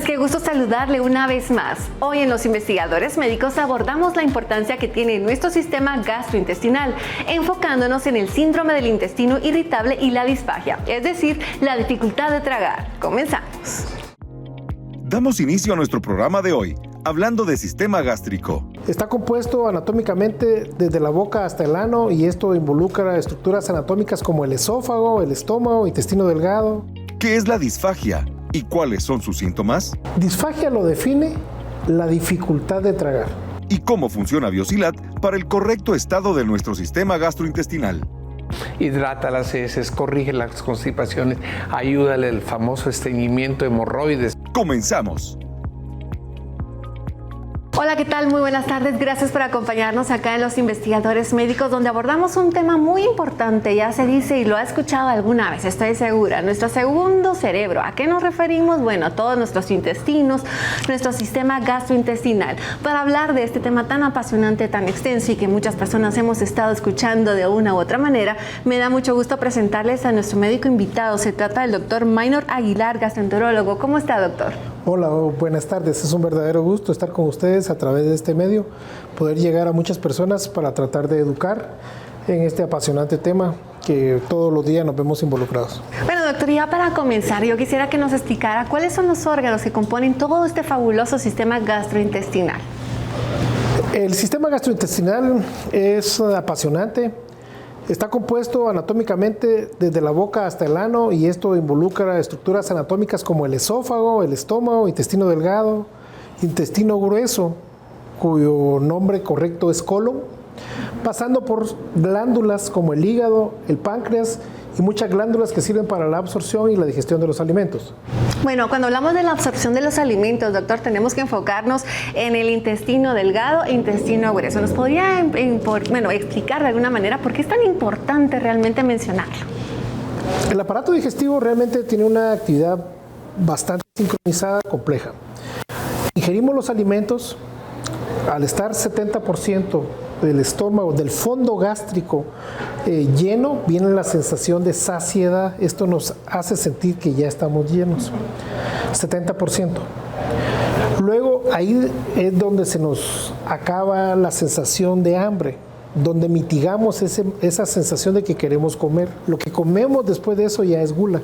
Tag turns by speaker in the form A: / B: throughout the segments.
A: tardes, qué gusto saludarle una vez más. Hoy en Los Investigadores Médicos abordamos la importancia que tiene nuestro sistema gastrointestinal, enfocándonos en el síndrome del intestino irritable y la disfagia, es decir, la dificultad de tragar. Comenzamos.
B: Damos inicio a nuestro programa de hoy, hablando de sistema gástrico.
C: Está compuesto anatómicamente desde la boca hasta el ano y esto involucra estructuras anatómicas como el esófago, el estómago, intestino delgado.
B: ¿Qué es la disfagia y cuáles son sus síntomas?
C: Disfagia lo define la dificultad de tragar.
B: ¿Y cómo funciona Biosilat para el correcto estado de nuestro sistema gastrointestinal?
D: Hidrata las heces, corrige las constipaciones, ayúdale al famoso estreñimiento, hemorroides.
B: ¡Comenzamos!
A: Hola, ¿qué tal? Muy buenas tardes. Gracias por acompañarnos acá en Los Investigadores Médicos, donde abordamos un tema muy importante. Ya se dice y lo ha escuchado alguna vez, estoy segura. Nuestro segundo cerebro. ¿A qué nos referimos? Bueno, a todos nuestros intestinos, nuestro sistema gastrointestinal. Para hablar de este tema tan apasionante, tan extenso y que muchas personas hemos estado escuchando de una u otra manera, me da mucho gusto presentarles a nuestro médico invitado. Se trata del doctor Maynor Aguilar, gastroenterólogo. ¿Cómo está, doctor?
C: Hola, buenas tardes. Es un verdadero gusto estar con ustedes a través de este medio, poder llegar a muchas personas para tratar de educar en este apasionante tema que todos los días nos vemos involucrados.
A: Bueno, doctor, ya para comenzar, yo quisiera que nos explicara cuáles son los órganos que componen todo este fabuloso sistema gastrointestinal.
C: El sistema gastrointestinal es apasionante. Está compuesto anatómicamente desde la boca hasta el ano y esto involucra estructuras anatómicas como el esófago, el estómago, intestino delgado, intestino grueso, cuyo nombre correcto es colon, pasando por glándulas como el hígado, el páncreas y muchas glándulas que sirven para la absorción y la digestión de los alimentos.
A: Bueno, cuando hablamos de la absorción de los alimentos, doctor, tenemos que enfocarnos en el intestino delgado e intestino grueso. ¿Nos podría explicar de alguna manera por qué es tan importante realmente mencionarlo?
C: El aparato digestivo realmente tiene una actividad bastante sincronizada, compleja. Ingerimos los alimentos, al estar 70% del estómago, del fondo gástrico lleno, viene la sensación de saciedad. Esto nos hace sentir que ya estamos llenos, 70%. Luego ahí es donde se nos acaba la sensación de hambre, donde mitigamos esa sensación de que queremos comer. Lo que comemos después de eso ya es gula.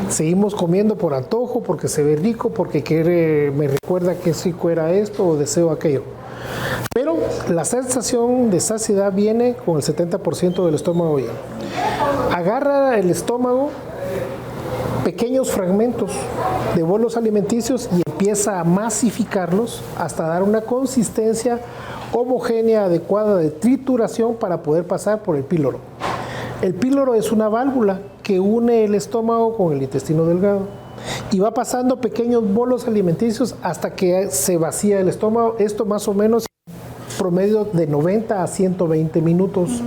C: Seguimos comiendo por antojo, porque se ve rico, porque me recuerda que rico era esto o deseo aquello. Pero la sensación de saciedad viene con el 70% del estómago lleno. Agarra el estómago pequeños fragmentos de bolos alimenticios y empieza a masificarlos hasta dar una consistencia homogénea, adecuada de trituración para poder pasar por el píloro. El píloro es una válvula que une el estómago con el intestino delgado y va pasando pequeños bolos alimenticios hasta que se vacía el estómago. Esto más o menos promedio de 90 a 120 minutos.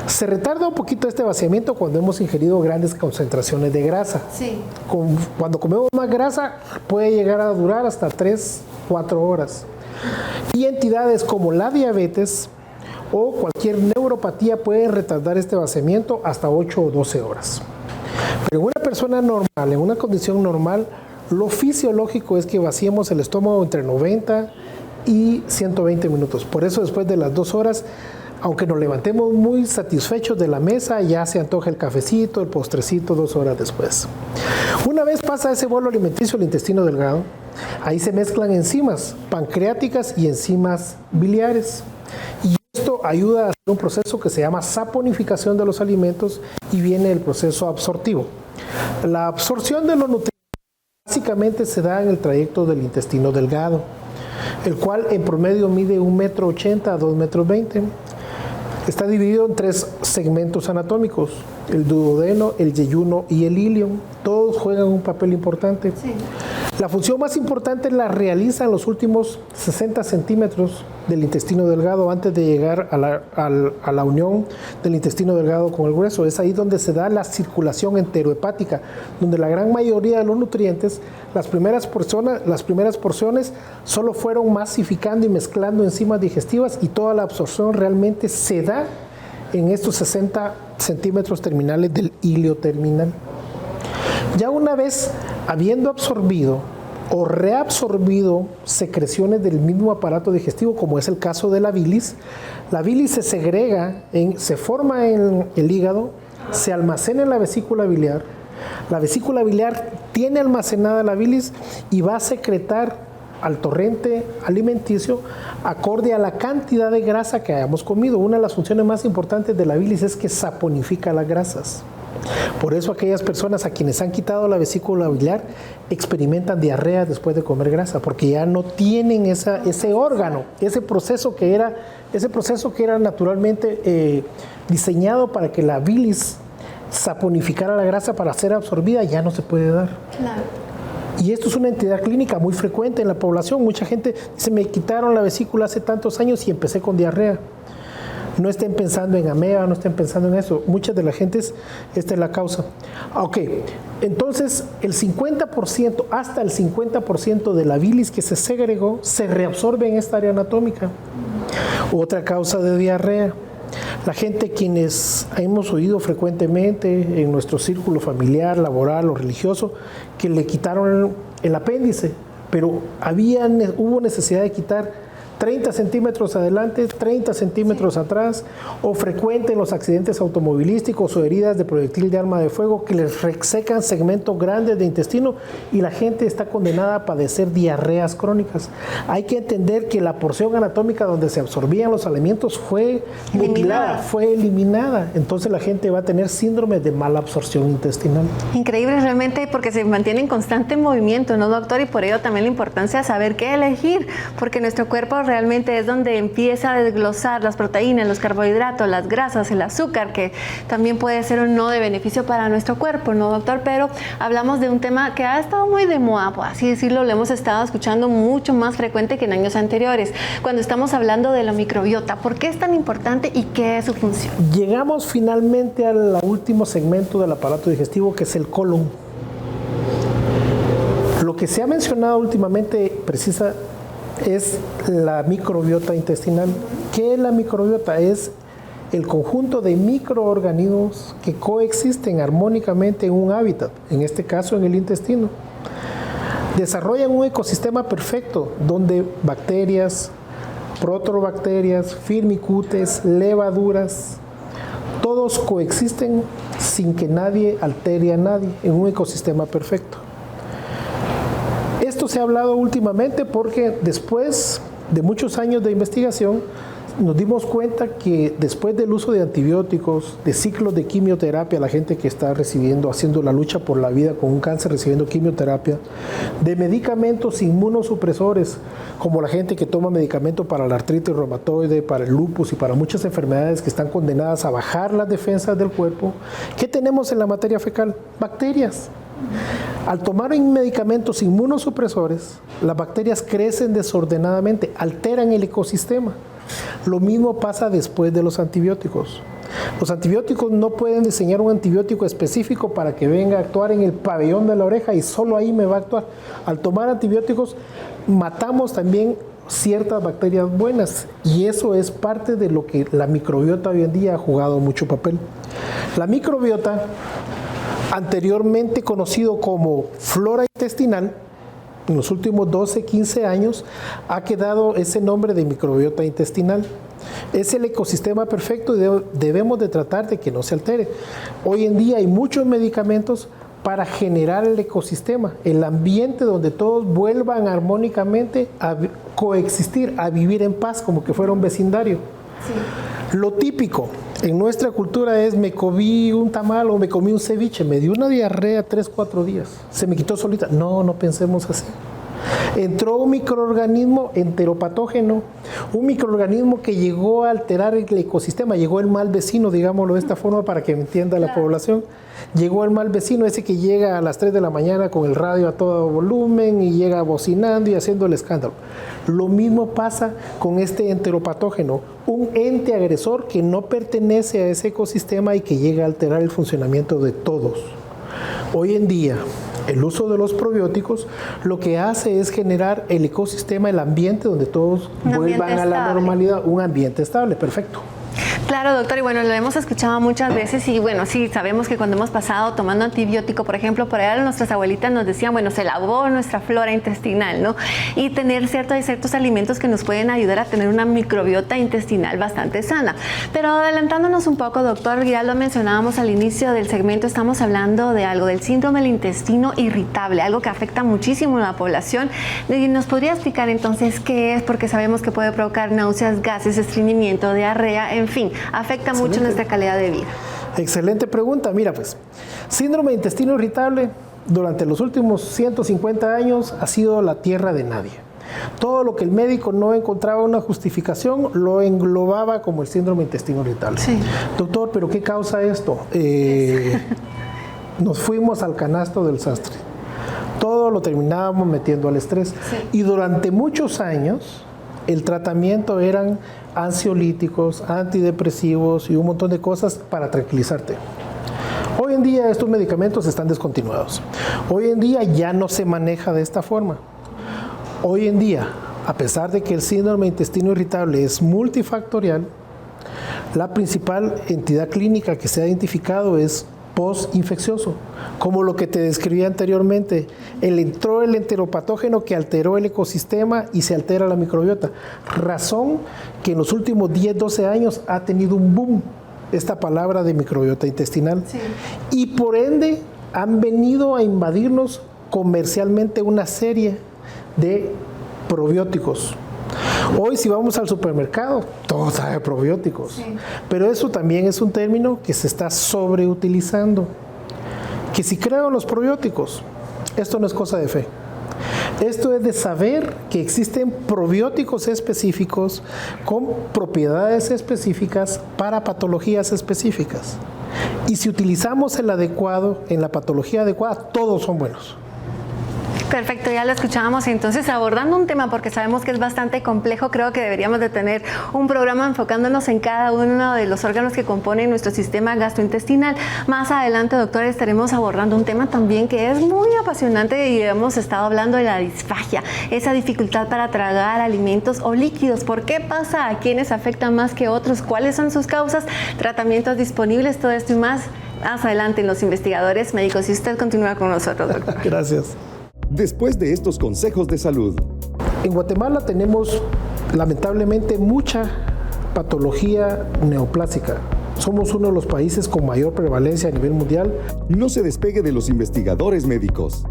C: Se retarda un poquito este vaciamiento cuando hemos ingerido grandes concentraciones de grasa.
A: Sí.
C: Cuando comemos más grasa puede llegar a durar hasta 3-4 horas. Y entidades como la diabetes o cualquier neuropatía pueden retardar este vaciamiento hasta 8 o 12 horas. Pero en una persona normal, en una condición normal, lo fisiológico es que vaciemos el estómago entre 90 y 120 minutos. Por eso después de las 2 horas, aunque nos levantemos muy satisfechos de la mesa, ya se antoja el cafecito, el postrecito 2 horas después. Una vez pasa ese bolo alimenticio al intestino delgado, ahí se mezclan enzimas pancreáticas y enzimas biliares. Y esto ayuda a hacer un proceso que se llama saponificación de los alimentos y viene el proceso absortivo. La absorción de los nutrientes básicamente se da en el trayecto del intestino delgado, el cual en promedio mide 1,80 m a 2,20 m. Está dividido en 3 segmentos anatómicos, el duodeno, el yeyuno y el ilion. Todos juegan un papel importante. Sí. La función más importante la realizan los últimos 60 centímetros del intestino delgado antes de llegar a la unión del intestino delgado con el grueso. Es ahí donde se da la circulación enterohepática, donde la gran mayoría de los nutrientes, las primeras porciones solo fueron masificando y mezclando enzimas digestivas y toda la absorción realmente se da en estos 60 centímetros terminales del ilio terminal. Ya una vez habiendo absorbido o reabsorbido secreciones del mismo aparato digestivo, como es el caso de la bilis. La bilis se segrega, se forma en el hígado, se almacena en la vesícula biliar. La vesícula biliar tiene almacenada la bilis y va a secretar al torrente alimenticio acorde a la cantidad de grasa que hayamos comido. Una de las funciones más importantes de la bilis es que saponifica las grasas. Por eso aquellas personas a quienes han quitado la vesícula biliar experimentan diarrea después de comer grasa, porque ya no tienen ese órgano, ese proceso que era naturalmente diseñado para que la bilis saponificara la grasa para ser absorbida, ya no se puede dar.
A: Claro.
C: Y esto es una entidad clínica muy frecuente en la población. Mucha gente dice, me quitaron la vesícula hace tantos años y empecé con diarrea. No estén pensando en ameba, no estén pensando en eso. Muchas de la gente, esta es la causa. Ok, entonces el 50%, hasta el 50% de la bilis que se segregó se reabsorbe en esta área anatómica. Otra causa de diarrea. La gente quienes hemos oído frecuentemente en nuestro círculo familiar, laboral o religioso, que le quitaron el apéndice, pero hubo necesidad de quitar 30 centímetros adelante, 30 centímetros atrás, o frecuente en los accidentes automovilísticos o heridas de proyectil de arma de fuego que les resecan segmentos grandes de intestino y la gente está condenada a padecer diarreas crónicas. Hay que entender que la porción anatómica donde se absorbían los alimentos fue mutilada, fue eliminada. Entonces la gente va a tener síndrome de mala absorción intestinal.
A: Increíble realmente porque se mantiene en constante movimiento, ¿no, doctor? Y por ello también la importancia de saber qué elegir, porque nuestro cuerpo realmente es donde empieza a desglosar las proteínas, los carbohidratos, las grasas, el azúcar, que también puede ser o no de beneficio para nuestro cuerpo, ¿no, doctor? Pero hablamos de un tema que ha estado muy de moda, por así decirlo, lo hemos estado escuchando mucho más frecuente que en años anteriores, cuando estamos hablando de la microbiota. ¿Por qué es tan importante y qué es su función?
C: Llegamos finalmente al último segmento del aparato digestivo, que es el colon. Lo que se ha mencionado últimamente es la microbiota intestinal. ¿Qué es la microbiota? Es el conjunto de microorganismos que coexisten armónicamente en un hábitat, en este caso en el intestino. Desarrollan un ecosistema perfecto donde bacterias, proteobacterias, firmicutes, levaduras, todos coexisten sin que nadie altere a nadie en un ecosistema perfecto. Esto se ha hablado últimamente porque después de muchos años de investigación nos dimos cuenta que después del uso de antibióticos, de ciclos de quimioterapia, la gente que está haciendo la lucha por la vida con un cáncer recibiendo quimioterapia, de medicamentos inmunosupresores, como la gente que toma medicamento para la artritis reumatoide, para el lupus y para muchas enfermedades que están condenadas a bajar las defensas del cuerpo. ¿Qué tenemos en la materia fecal? Bacterias. Al tomar medicamentos inmunosupresores, las bacterias crecen desordenadamente, alteran el ecosistema. Lo mismo pasa después de los antibióticos. Los antibióticos no pueden diseñar un antibiótico específico para que venga a actuar en el pabellón de la oreja y solo ahí me va a actuar. Al tomar antibióticos, matamos también ciertas bacterias buenas y eso es parte de lo que la microbiota hoy en día ha jugado mucho papel. La microbiota, anteriormente conocido como flora intestinal, en los últimos 12, 15 años ha quedado ese nombre de microbiota intestinal. Es el ecosistema perfecto y debemos de tratar de que no se altere. Hoy en día hay muchos medicamentos para generar el ecosistema, el ambiente donde todos vuelvan armónicamente a coexistir, a vivir en paz, como que fuera un vecindario. Sí. Lo típico en nuestra cultura es: me comí un tamal o me comí un ceviche, me dio una diarrea 3, 4 días, se me quitó solita. No, no pensemos así. Entró un microorganismo enteropatógeno, un microorganismo que llegó a alterar el ecosistema, llegó el mal vecino, digámoslo de esta forma para que entienda la población. Llegó el mal vecino, ese que llega a las 3 de la mañana con el radio a todo volumen y llega bocinando y haciendo el escándalo. Lo mismo pasa con este enteropatógeno, un ente agresor que no pertenece a ese ecosistema y que llega a alterar el funcionamiento de todos. Hoy en día, el uso de los probióticos lo que hace es generar el ecosistema, el ambiente donde todos vuelvan a la normalidad, un ambiente estable, perfecto.
A: Claro, doctor, y bueno, lo hemos escuchado muchas veces y bueno, sí, sabemos que cuando hemos pasado tomando antibiótico, por ejemplo, por ahí nuestras abuelitas nos decían, bueno, se lavó nuestra flora intestinal, ¿no? Y tener ciertos alimentos que nos pueden ayudar a tener una microbiota intestinal bastante sana. Pero adelantándonos un poco, doctor, ya lo mencionábamos al inicio del segmento, estamos hablando de algo, del síndrome del intestino irritable, algo que afecta muchísimo a la población. ¿Nos podría explicar entonces qué es? Porque sabemos que puede provocar náuseas, gases, estreñimiento, diarrea, en fin, afecta mucho nuestra calidad de vida.
C: Excelente pregunta. Mira, pues, síndrome de intestino irritable durante los últimos 150 años ha sido la tierra de nadie. Todo lo que el médico no encontraba una justificación lo englobaba como el síndrome de intestino irritable. Sí. Doctor, ¿pero qué causa esto? Nos fuimos al canasto del sastre. Todo lo terminábamos metiendo al estrés. Sí. Y durante muchos años el tratamiento eran ansiolíticos, antidepresivos y un montón de cosas para tranquilizarte. Hoy en día estos medicamentos están descontinuados. Hoy en día ya no se maneja de esta forma. Hoy en día, a pesar de que el síndrome de intestino irritable es multifactorial, la principal entidad clínica que se ha identificado es postinfeccioso, como lo que te describí anteriormente. Entró el enteropatógeno que alteró el ecosistema y se altera la microbiota. Razón que en los últimos 10, 12 años ha tenido un boom esta palabra de microbiota intestinal. Sí. Y por ende han venido a invadirnos comercialmente una serie de probióticos. Hoy si vamos al supermercado, todo sabe probióticos. Sí. Pero eso también es un término que se está sobreutilizando. Que si creo en los probióticos, esto no es cosa de fe. Esto es de saber que existen probióticos específicos con propiedades específicas para patologías específicas. Y si utilizamos el adecuado, en la patología adecuada, todos son buenos.
A: Perfecto, ya lo escuchábamos. Entonces, abordando un tema, porque sabemos que es bastante complejo, creo que deberíamos de tener un programa enfocándonos en cada uno de los órganos que componen nuestro sistema gastrointestinal. Más adelante, doctor, estaremos abordando un tema también que es muy apasionante y hemos estado hablando de la disfagia, esa dificultad para tragar alimentos o líquidos. ¿Por qué pasa? ¿A quiénes afecta más que otros? ¿Cuáles son sus causas? ¿Tratamientos disponibles? Todo esto y más adelante en Los Investigadores Médicos. Y usted continúa con nosotros, doctor.
C: Gracias.
B: Después de estos consejos de salud.
C: En Guatemala tenemos lamentablemente mucha patología neoplásica. Somos uno de los países con mayor prevalencia a nivel mundial.
B: No se despegue de Los Investigadores Médicos.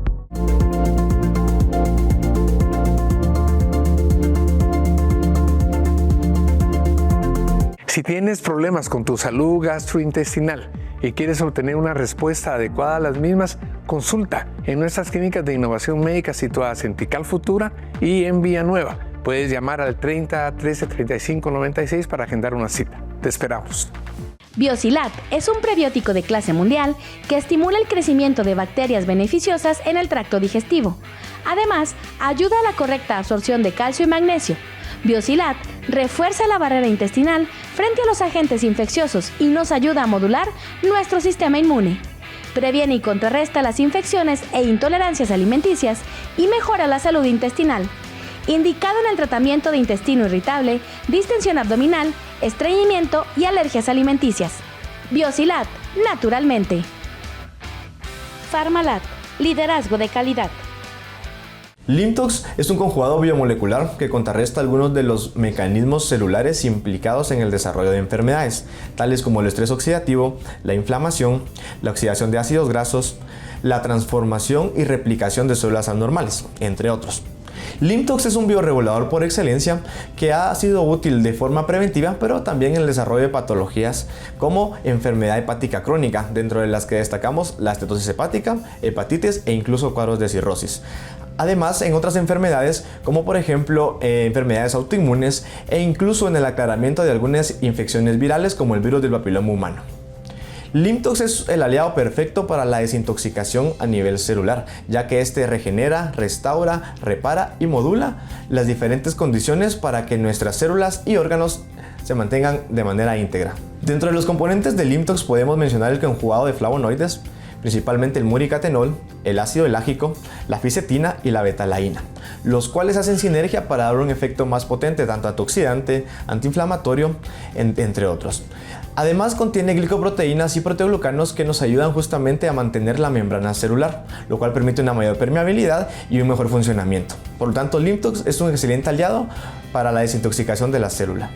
D: Si tienes problemas con tu salud gastrointestinal y quieres obtener una respuesta adecuada a las mismas, consulta en nuestras clínicas de innovación médica situadas en Tikal Futura y en Villanueva. Puedes llamar al 30 13 35 96 para agendar una cita. Te esperamos.
E: Biosilat es un prebiótico de clase mundial que estimula el crecimiento de bacterias beneficiosas en el tracto digestivo. Además, ayuda a la correcta absorción de calcio y magnesio. Biosilat refuerza la barrera intestinal frente a los agentes infecciosos y nos ayuda a modular nuestro sistema inmune. Previene y contrarresta las infecciones e intolerancias alimenticias y mejora la salud intestinal. Indicado en el tratamiento de intestino irritable, distensión abdominal, estreñimiento y alergias alimenticias. Biosilat, naturalmente. Farmalat, liderazgo de calidad.
F: Limtox es un conjugado biomolecular que contrarresta algunos de los mecanismos celulares implicados en el desarrollo de enfermedades, tales como el estrés oxidativo, la inflamación, la oxidación de ácidos grasos, la transformación y replicación de células anormales, entre otros. Limtox es un bioregulador por excelencia que ha sido útil de forma preventiva, pero también en el desarrollo de patologías como enfermedad hepática crónica, dentro de las que destacamos la estenosis hepática, hepatitis e incluso cuadros de cirrosis. Además, en otras enfermedades, como por ejemplo enfermedades autoinmunes e incluso en el aclaramiento de algunas infecciones virales como el virus del papiloma humano. Limtox es el aliado perfecto para la desintoxicación a nivel celular, ya que este regenera, restaura, repara y modula las diferentes condiciones para que nuestras células y órganos se mantengan de manera íntegra. Dentro de los componentes de Limtox podemos mencionar el conjugado de flavonoides, principalmente el muricatenol, el ácido elágico, la fisetina y la betalaína. los cuales hacen sinergia para dar un efecto más potente, tanto antioxidante, antiinflamatorio, entre otros. Además contiene glicoproteínas y proteoglucanos que nos ayudan justamente a mantener la membrana celular, lo cual permite una mayor permeabilidad y un mejor funcionamiento. Por lo tanto, Limtox es un excelente aliado para la desintoxicación de la célula.